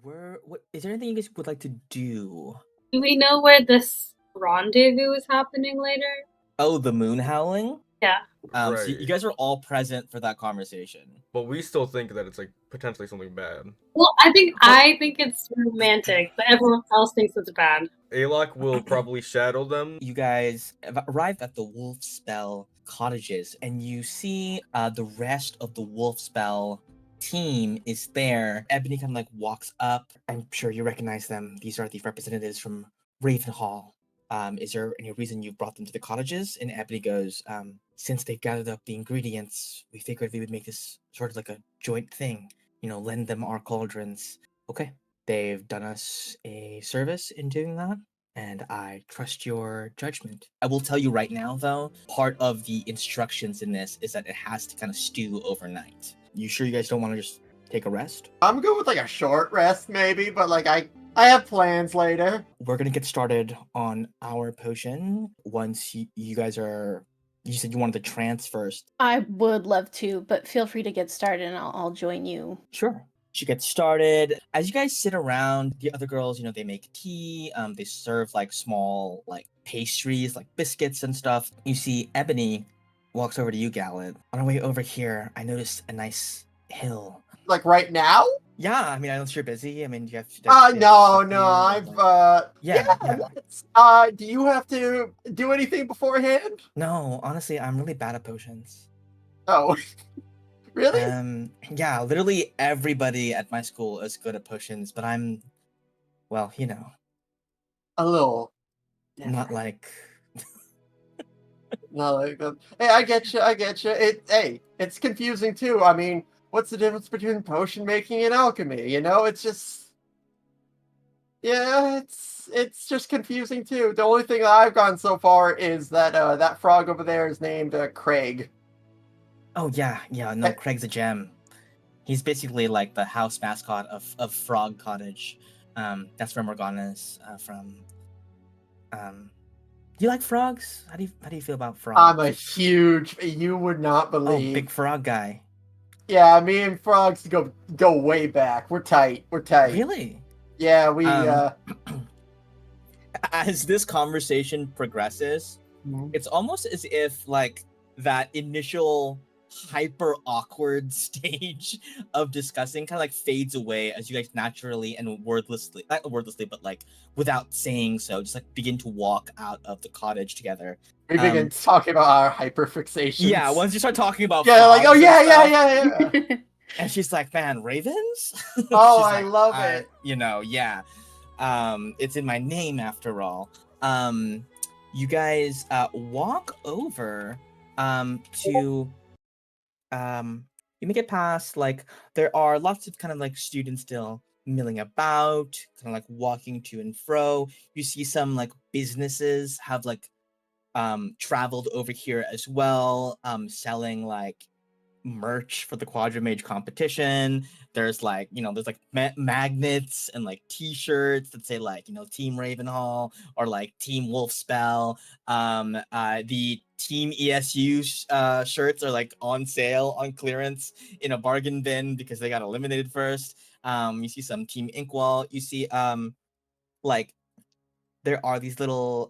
What is there anything you guys would like to do? Do we know where this rendezvous is happening later? Oh, the moon howling? Yeah. So you guys are all present for that conversation. But we still think that it's like potentially something bad. Well, I think it's romantic, but everyone else thinks it's bad. Alok will probably shadow them. You guys arrive at the Wolf Spell cottages, and you see the rest of the Wolf Spell team is there. Ebony kind of like walks up. I'm sure you recognize them. These are the representatives from Ravenhall. Is there any reason you brought them to the cottages? And Ebony goes, since they've gathered up the ingredients, we figured we would make this sort of like a joint thing. Lend them our cauldrons. Okay. They've done us a service in doing that, and I trust your judgment. I will tell you right now, though, part of the instructions in this is that it has to kind of stew overnight. You sure you guys don't want to just take a rest? I'm good with like a short rest, maybe, but like I have plans later. We're gonna get started on our potion once you guys are. You said you wanted the trance first. I would love to, but feel free to get started and I'll join you. Sure. She gets started. As you guys sit around, the other girls, they make tea. They serve like small like pastries, like biscuits and stuff. You see Ebony walks over to you, Gallant. On our way over here, I noticed a nice hill. Like right now? Yeah, I mean, I know you're busy. I mean, you have. No, I've Yeah. Do you have to do anything beforehand? No, honestly, I'm really bad at potions. Oh, really? Yeah, literally everybody at my school is good at potions, but I'm, well, a little. not like. Not like that. Hey, I get you. It's confusing too. I mean, what's the difference between potion making and alchemy? It's just, yeah, it's just confusing too. The only thing that I've gotten so far is that that frog over there is named Craig. Oh yeah, no, Craig's a gem. He's basically like the house mascot of Frog Cottage. That's where Morgana is from. Do you like frogs? How do you feel about frogs? I'm a huge. You would not believe. Oh, big frog guy. Yeah, me and frogs go way back. We're tight. Really? Yeah, we. As this conversation progresses, it's almost as if like that initial hyper awkward stage of discussing kind of like fades away as you guys naturally and not wordlessly, but like without saying so, just like begin to walk out of the cottage together. We begin talking about our hyperfixations. Yeah, once you start talking about like, oh yeah. And she's like, man, ravens? Oh, I love it. Yeah. It's in my name after all. You guys walk over to you make it past, like, there are lots of kind of like students still milling about, kind of like walking to and fro. You see some like businesses have like traveled over here as well, selling like merch for the Quadramage competition. There's like, there's like magnets and like t-shirts that say like, Team Ravenhall or like Team Wolf Spell. The Team ESU shirts are like on sale, on clearance in a bargain bin because they got eliminated first. You see some Team Inkwall. You see like there are these little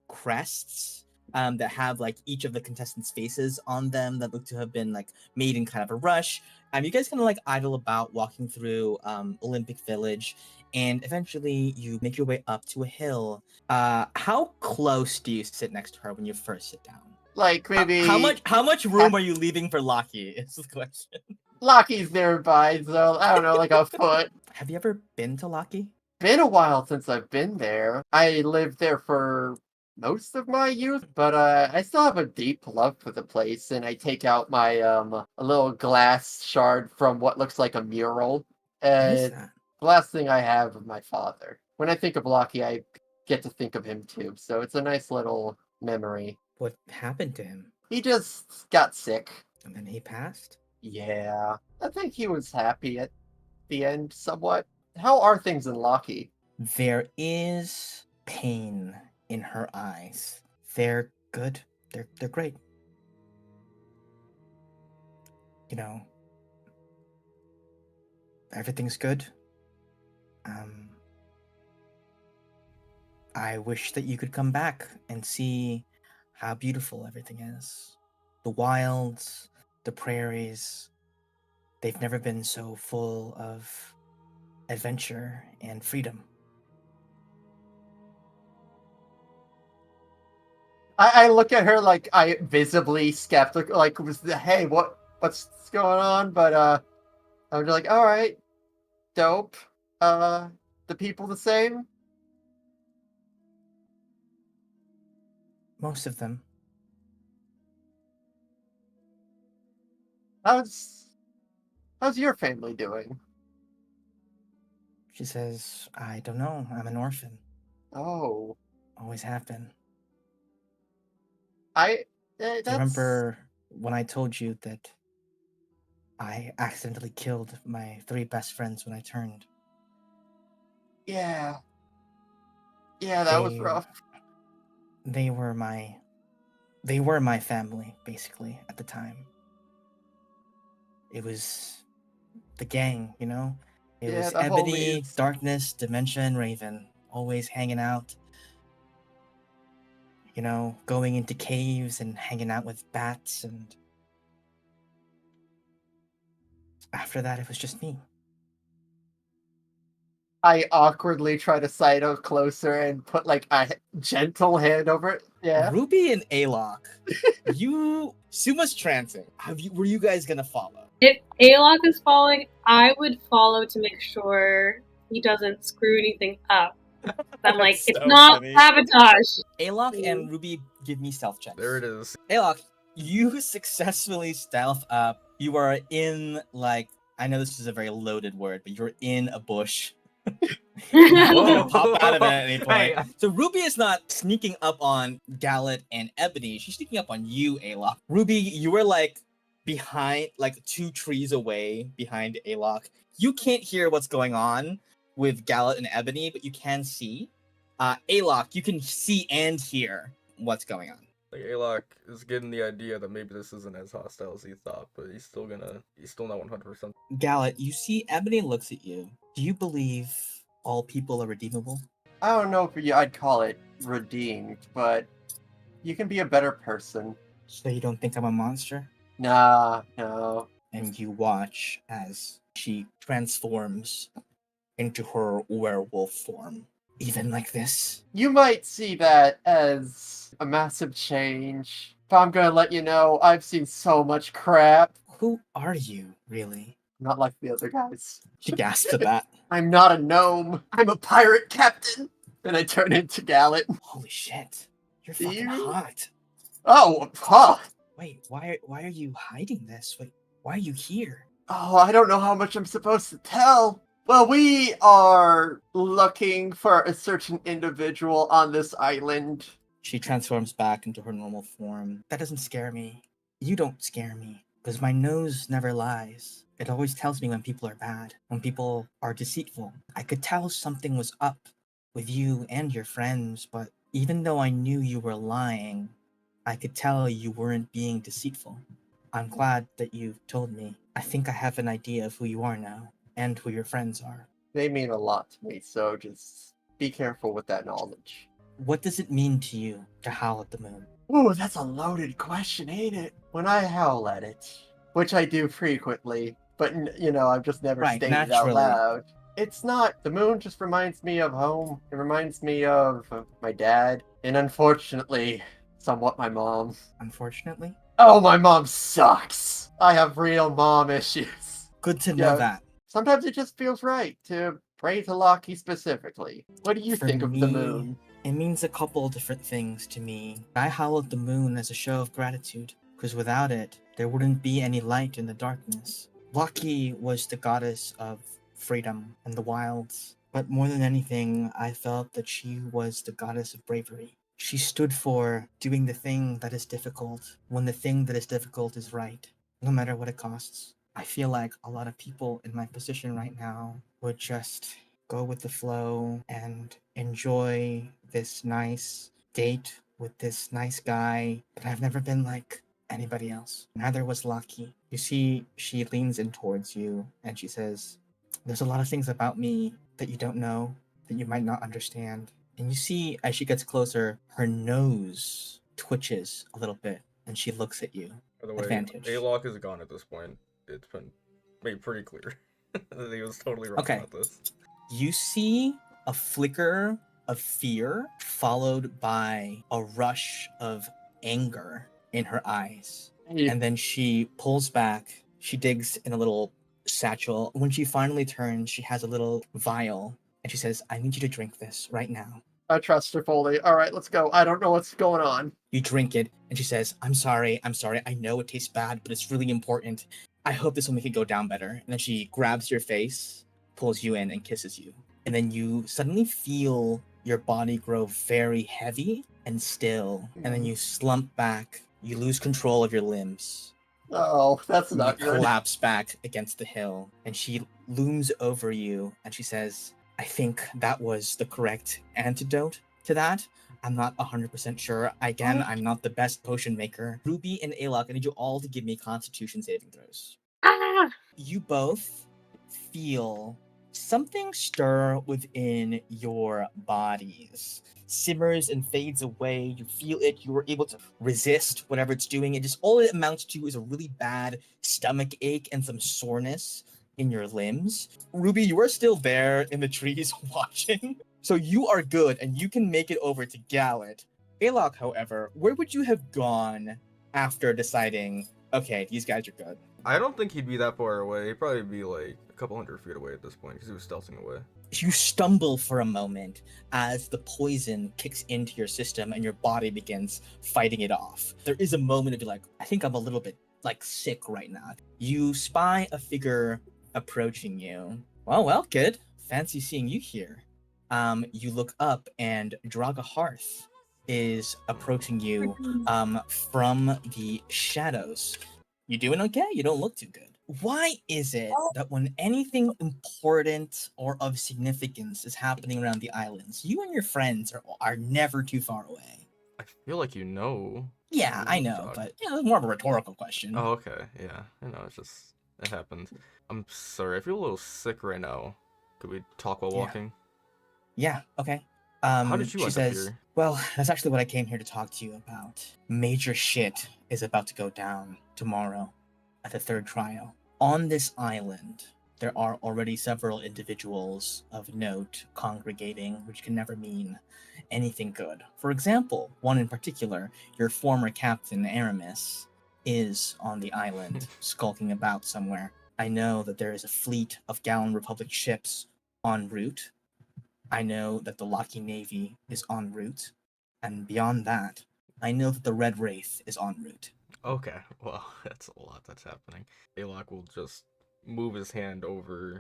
crests that have like each of the contestants' faces on them that look to have been like made in kind of a rush. You guys kind of like idle about walking through Olympic Village, and eventually you make your way up to a hill. How close do you sit next to her when you first sit down? Like maybe how much room are you leaving for Laki? Is the question. Laki's nearby, so I don't know, like a foot. Have you ever been to Laki? Been a while since I've been there. I lived there for most of my youth, but I still have a deep love for the place, and I take out my a little glass shard from what looks like a mural. What is that? The last thing I have of my father. When I think of Laki, I get to think of him too, so it's a nice little memory. What happened to him? He just got sick. And then he passed? Yeah. I think he was happy at the end, somewhat. How are things in Laki? There is pain in her eyes. They're good. They're great. Everything's good. I wish that you could come back and see how beautiful everything is. The wilds, the prairies, they've never been so full of adventure and freedom. I look at her like I visibly skeptical, like, hey, what's going on? But I'm just like, all right, dope. The people the same? Most of them. How's your family doing? She says, I don't know, I'm an orphan. Oh, Always have been. that's Do you remember when I told you that I accidentally killed my 3 best friends when I turned? yeah, that was They- rough. They were my family, basically, at the time. It was the gang, you know? It Yeah, was the Ebony, homies. Darkness, Dementia, and Raven, always hanging out. You know, going into caves and hanging out with bats, and after that, it was just me. I awkwardly try to sidle closer and put like a gentle hand over it. Yeah. Ruby and Alok, Suma's trancing. Were you guys gonna follow? If Alok is following, I would follow to make sure he doesn't screw anything up. I'm like, That's it's so not funny. sabotage. Alok and Ruby, give me stealth checks. There it is. Alok, you successfully stealth up. You are in, like, I know this is a very loaded word, but you're in a bush. You can pop out of it at any point. Hey, So Ruby is not sneaking up on Gallet and Ebony. She's sneaking up on you, Alok. Ruby, you were like behind, like 2 trees away behind Alok. You can't hear what's going on with Gallet and Ebony, but you can see. Alok, you can see and hear what's going on. like Alok is getting the idea that maybe this isn't as hostile as he thought, but he's still not 100%. Gallet, you see Ebony looks at you. Do you believe all people are redeemable? I don't know if I'd call it redeemed, but you can be a better person. So you don't think I'm a monster? Nah, no. And you watch as she transforms into her werewolf form. Even like this? You might see that as a massive change, but I'm gonna let you know I've seen so much crap. Who are you, really? Not like the other guys. She gasps at that. I'm not a gnome. I'm a pirate captain. And I turn into Gallet. Holy shit. You're Do fucking you? hot. Oh, huh. Wait, why are you hiding this? Wait, why are you here? Oh, I don't know how much I'm supposed to tell. Well, we are looking for a certain individual on this island. She transforms back into her normal form. That doesn't scare me. You don't scare me. Because my nose never lies. It always tells me when people are bad, when people are deceitful. I could tell something was up with you and your friends, but even though I knew you were lying, I could tell you weren't being deceitful. I'm glad that you told me. I think I have an idea of who you are now, and who your friends are. They mean a lot to me, so just be careful with that knowledge. What does it mean to you to howl at the moon? Ooh, that's a loaded question, ain't it? When I howl at it, which I do frequently, but I've just never Right, stated naturally. out loud. It's not. The moon just reminds me of home. It reminds me of my dad, and unfortunately, somewhat my mom. Unfortunately? Oh, my mom sucks. I have real mom issues. Good to know Yeah. that. Sometimes it just feels right to pray to Laki specifically. What do you For think of the me, moon? It means a couple different things to me. I howl at the moon as a show of gratitude, because without it, there wouldn't be any light in the darkness. Laki was the goddess of freedom and the wilds, but more than anything, I felt that she was the goddess of bravery. She stood for doing the thing that is difficult when the thing that is difficult is right, no matter what it costs. I feel like a lot of people in my position right now would just go with the flow and enjoy this nice date with this nice guy, but I've never been like anybody else. Neither was Laki. You see, she leans in towards you and she says, there's a lot of things about me that you don't know, that you might not understand. And you see, as she gets closer, her nose twitches a little bit, and she looks at you. By the way, Advantage. Alok is gone at this point. It's been made pretty clear that he was totally wrong Okay. about this. You see a flicker of fear followed by a rush of anger in her eyes. And then she pulls back. She digs in a little satchel. When she finally turns, she has a little vial. And she says, I need you to drink this right now. I trust her fully. All right, let's go. I don't know what's going on. You drink it. And she says, I'm sorry. I know it tastes bad, but it's really important. I hope this will make it go down better. And then she grabs your face, pulls you in, and kisses you. And then you suddenly feel your body grow very heavy and still. And then you slump back. You lose control of your limbs. Oh, that's You not good. collapse back against the hill. And she looms over you and she says, I think that was the correct antidote to that. I'm not 100% sure. Again, I'm not the best potion maker. Ruby and Alok, I need you all to give me Constitution saving throws. Ah! You both feel something stir within your bodies. Simmers and fades away. You feel it. You were able to resist whatever it's doing. It just all it amounts to is a really bad stomach ache and some soreness in your limbs. Ruby, you are still there in the trees watching. So you are good and you can make it over to Gallet. Alok, however, where would you have gone after deciding, okay, these guys are good? I don't think he'd be that far away. He'd probably be like a couple hundred feet away at this point because he was stealthing away. You stumble for a moment as the poison kicks into your system and your body begins fighting it off. There is a moment of you like, I think I'm a little bit like sick right now. You spy a figure approaching you. Well, kid. Fancy seeing you here. You look up and Draga Hearth is approaching you from the shadows. You doing okay? You don't look too good. Why is it that when anything important or of significance is happening around the islands, you and your friends are never too far away? I feel like you know. Yeah, I know, but it's more of a rhetorical question. Oh, okay. Yeah. I know. It's just, it happened. I'm sorry. I feel a little sick right now. Could we talk while walking? Yeah, okay. How did you she end says, up here? Well, that's actually what I came here to talk to you about. Major shit is about to go down tomorrow at the third trial. On this island, there are already several individuals of note congregating, which can never mean anything good. For example, one in particular, your former captain Aramis, is on the island, skulking about somewhere. I know that there is a fleet of Gallon Republic ships en route. I know that the Laki Navy is en route. And beyond that, I know that the Red Wraith is en route. Okay, well, that's a lot that's happening. Alok will just move his hand over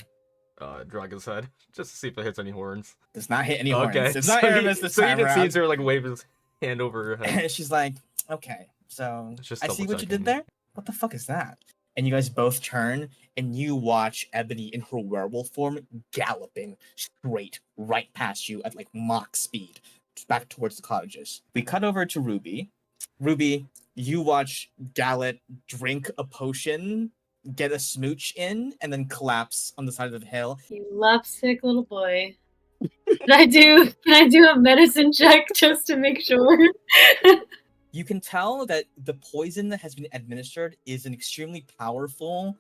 Draga's head just to see if it hits any horns. Does not hit any horns. Okay, It's not Aramis this so time you just around. see her like wave his hand over her head. And she's like, okay, so Just I see what you double-checking. did there. What the fuck is that? And you guys both turn and you watch Ebony in her werewolf form galloping straight right past you at like Mach speed back towards the cottages. We cut over to Ruby. Ruby, you watch Gallet drink a potion, get a smooch in, and then collapse on the side of the hill. You lovesick little boy. Can I do a medicine check just to make sure? You can tell that the poison that has been administered is an extremely powerful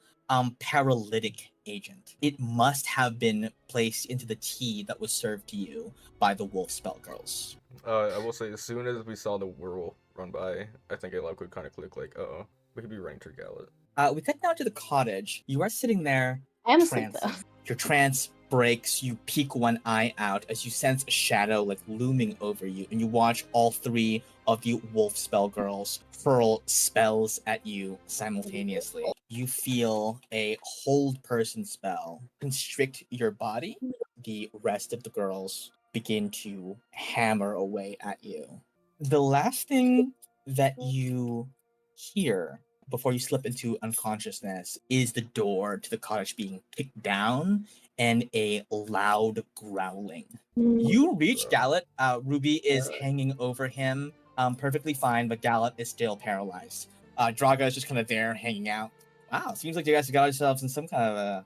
paralytic agent. It must have been placed into the tea that was served to you by the wolf spell girls. I will say, as soon as we saw the werewolf run by, I think Alok would kind of click like, uh-oh, we could be running to Gallet. We cut down to the cottage. You are sitting there I am asleep trancing. though. Your trance breaks. You peek one eye out as you sense a shadow like looming over you, and you watch all three of the wolf spell girls hurl spells at you simultaneously. You feel a hold person spell constrict your body. The rest of the girls begin to hammer away at you. The last thing that you hear before you slip into unconsciousness is the door to the cottage being kicked down and a loud growling. You reach Gallet. Ruby is hanging over him perfectly fine, but Gallet is still paralyzed. Draga is just kind of there hanging out. Wow, seems like you guys got yourselves in some kind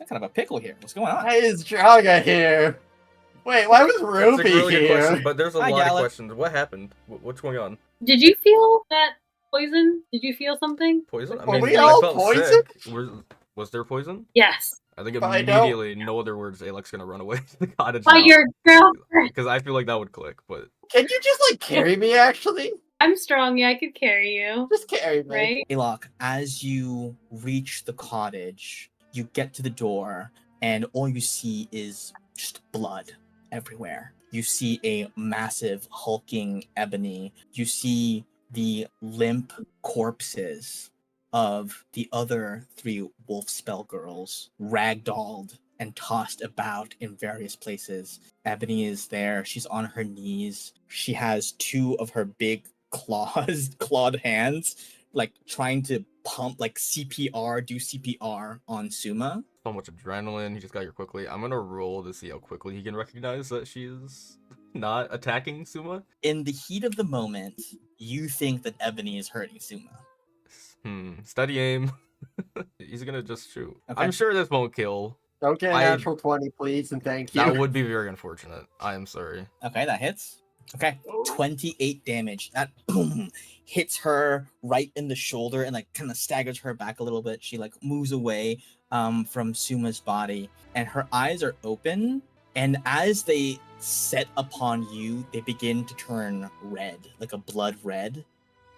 of a pickle here. What's going on? Why is Draga here? Wait, why was That's a Ruby really good here? question, but there's a Hi, lot of Gallet. questions. What happened? What's going on? Did you feel that poison? Did you feel something? Poison? I Were mean, we I all felt poisoned? sick. Was there poison? Yes. I think Find out. immediately, no other words, Alex's gonna run away to the cottage By now. your girlfriend. Because I feel like that would click, but Can you just like carry me? Actually, I'm strong. Yeah, I could carry you. just carry me. Right? Alok, as you reach the cottage, you get to the door, and all you see is just blood everywhere. You see a massive, hulking Ebony. You see the limp corpses of the other 3 wolf spell girls, ragdolled and tossed about in various places. Ebony is there. She's on her knees. She has 2 of her big clawed hands, like trying to pump, like do CPR on Suma. so much adrenaline. He just got here quickly. I'm gonna roll to see how quickly he can recognize that she's not attacking Suma. In the heat of the moment, you think that Ebony is hurting Suma. Steady aim. He's gonna just shoot. Okay. I'm sure this won't kill. Don't get a I- natural 20, please, and thank you. That would be very unfortunate. I am sorry. Okay, that hits. Okay, 28 damage. That boom hits her right in the shoulder and like kind of staggers her back a little bit. She like moves away from Suma's body, and her eyes are open. And as they set upon you, they begin to turn red, like a blood red.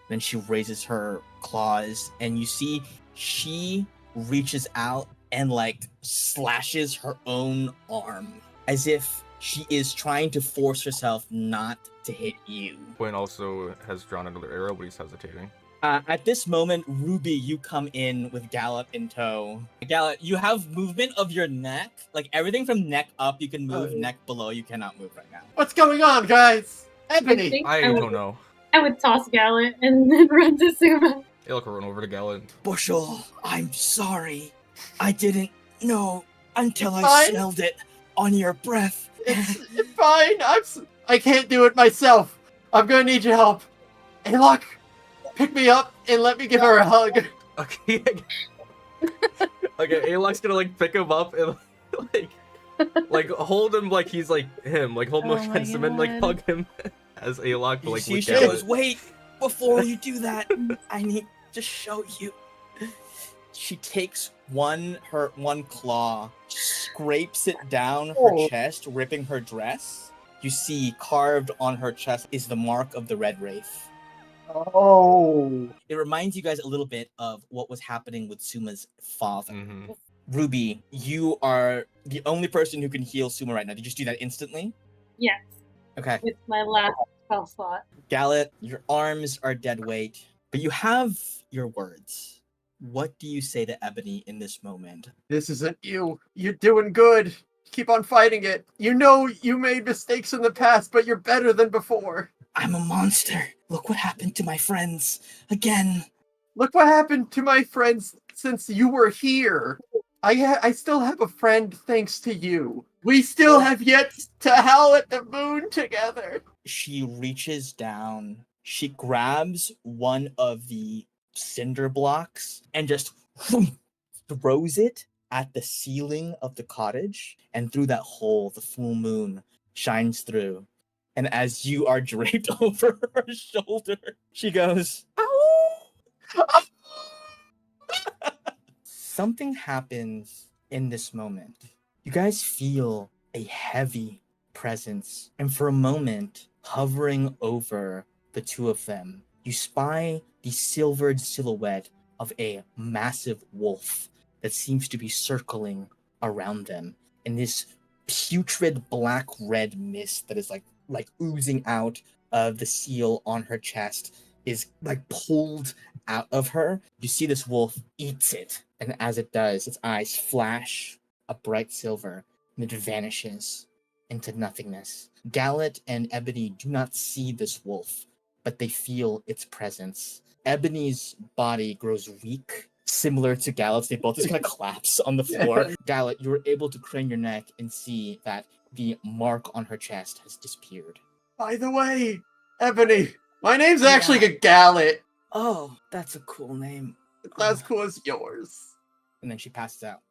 Then she raises her claws, and you see she reaches out and like slashes her own arm as if she is trying to force herself not to hit you. Quinn also has drawn another arrow, but he's hesitating. At this moment, Ruby, you come in with Gallet in tow. Gallet, you have movement of your neck. Like everything from neck up, you can move. Oh. Neck below, you cannot move right now. What's going on, guys? I Ebony. think I don't know. I would toss Gallet and then run to Suma. Alec will run over to Gallant. Bushel, I'm sorry. I didn't know until I Fine. smelled it on your breath. It's fine. I can't do it myself. I'm gonna need your help. Hey, look, pick me up and let me give her a hug. Okay. Okay, Alok's gonna like pick him up and like hold him like he's like him, like hold him Oh up my against him and like God. hug him as Alok, but You like see, with she goes, Gallant. wait, before you do that, I need to show you. She takes one claw, scrapes it down her Oh. chest, ripping her dress. You see carved on her chest is the mark of the Red Wraith. Oh. It reminds you guys a little bit of what was happening with Suma's father. Mm-hmm. Ruby, you are the only person who can heal Suma right now. Did you just do that instantly? Yes, Okay. with my last spell slot. Gallet, your arms are dead weight, but you have your words. What do you say to Ebony in this moment? This isn't you. You're doing good. Keep on fighting it. You know you made mistakes in the past, but you're better than before. I'm a monster. Look what happened to my friends. Again. Look what happened to my friends since you were here. I still have a friend thanks to you. We still have yet to howl at the moon together. She reaches down. She grabs one of the cinder blocks and just throws it at the ceiling of the cottage. And through that hole, the full moon shines through. And as you are draped over her shoulder, she goes, "Ow!" Something happens in this moment. You guys feel a heavy presence. And for a moment, hovering over the 2 of them, you spy the silvered silhouette of a massive wolf that seems to be circling around them in this putrid black-red mist that is like oozing out of the seal on her chest is like pulled out of her. You see this wolf eats it, and as it does, its eyes flash a bright silver, and it vanishes into nothingness. Gallet and Ebony do not see this wolf, but they feel its presence. Ebony's body grows weak, similar to Gallet's. They both just kind of collapse on the floor. Gallet, you were able to crane your neck and see that the mark on her chest has disappeared. By the way, Ebony, my name's actually a Gallet. Oh, that's a cool name. It's not as cool as yours. And then she passes out.